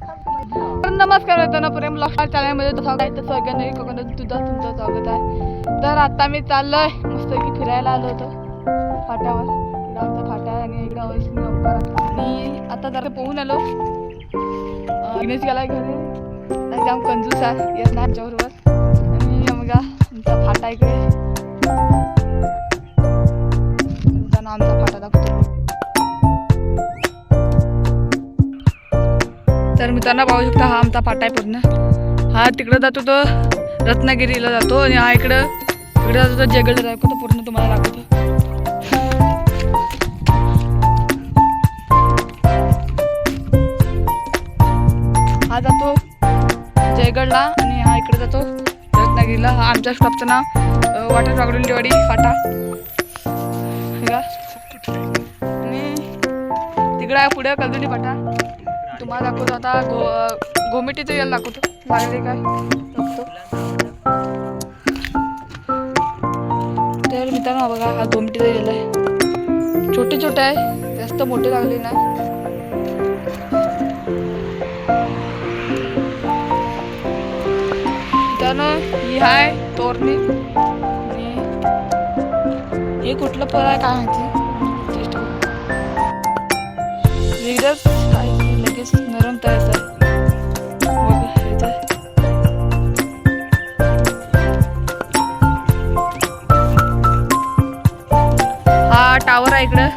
तर नमस्कार मित्रांनो, प्रेम ब्लॉग चॅनलमध्ये सगळ्यांना कोकणात तुमचं स्वागत आहे. तर आता मी चाललोय मस्त की फिरायला आलो होतो फाट्यावर. आमचा फाटा आहे आणि इकडे वैष्णवी ओंकार आणि आता जरा पोहून आलो. गणेश गेला घरी, जाम कंजूस आहे येत नाही आमच्याबरोबर. आणि बघा आमचा फाटा इकडे, आमचा फाटा दाखवतो. तर मित्रांनो पाहू शकता, हा आमचा फाटा आहे पूर्ण. हा तिकडे जातो तो रत्नागिरीला जातो आणि हा इकडे जातो तो जयगडला दाखवतो. पूर्ण तुम्हाला दाखवतो. हा जातो जयगडला आणि हा इकडे जातो रत्नागिरीला. हा आमच्या स्टॉपचं नाव वाटर बागडुंडीवाडी फाटा आणि तिकडे आहे पुढे कलदुली फाटा. तुम्हाला दाखवतो आता गोमिटीचं यायला दाखवतो लागले काय बघतो. तर मित्रांनो बघा, हा गोमिटीचा यायला आहे. छोटे छोटे आहे, जास्त मोठे लागले नाही. मित्रांनो ही आहे तोरणी आणि हे कुठलं फळ आहे काय माहिती. वेगळंच काय लगेच नरम तयार आहे. हा टावर आहे इकडं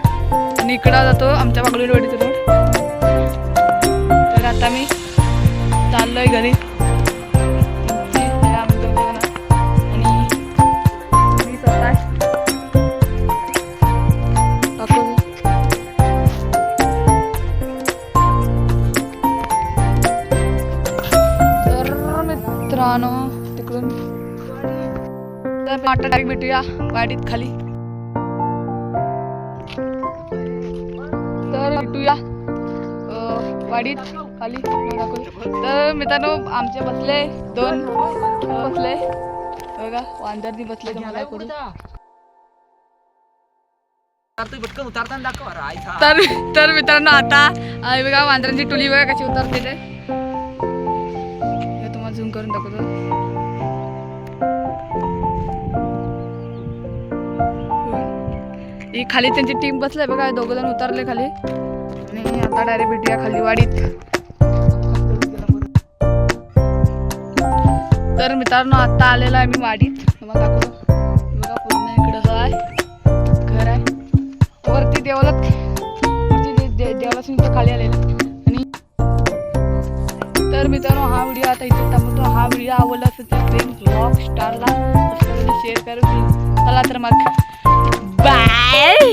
आणि इकडं जातो आमच्या बागडुंडीवाडीचा रोड. तर आता मी चाललोय घरी आणि मी स्वतः मित्रांनो तिकडून तर आता डायरेक्ट भेटूया वाडीत खाली. तर भेटूया वाडीत खाली. तर मित्रांनो आमचे बसले दोन बसले बघा, वांदरनी बसले. तुम्हाला करू तर मित्रांनो आता बघा वांदरांची टोली बघा कशी उतरते ते. तुम्हाला झूम करून दाखवतो. ही खाली त्यांची टीम बसलाय बघा, दोघ जण उतरले खाली आणि आता डायरेक्ट भेटूया खाली वाडीत. तर मित्रांनो आता आलेला आहे मी वाडीत. तुम्हाला दाखवतो बघा, पूर्ण इकडं आहे घर आहे. वरती देवाला खाली आलेलं. आणि तर मित्रांनो हा व्हिडिओ आता इथे थांबवतो. हा व्हिडिओ आवडला असेल तर प्रेम ब्लॉग स्टारला शेअर करून चला तर मग बाय.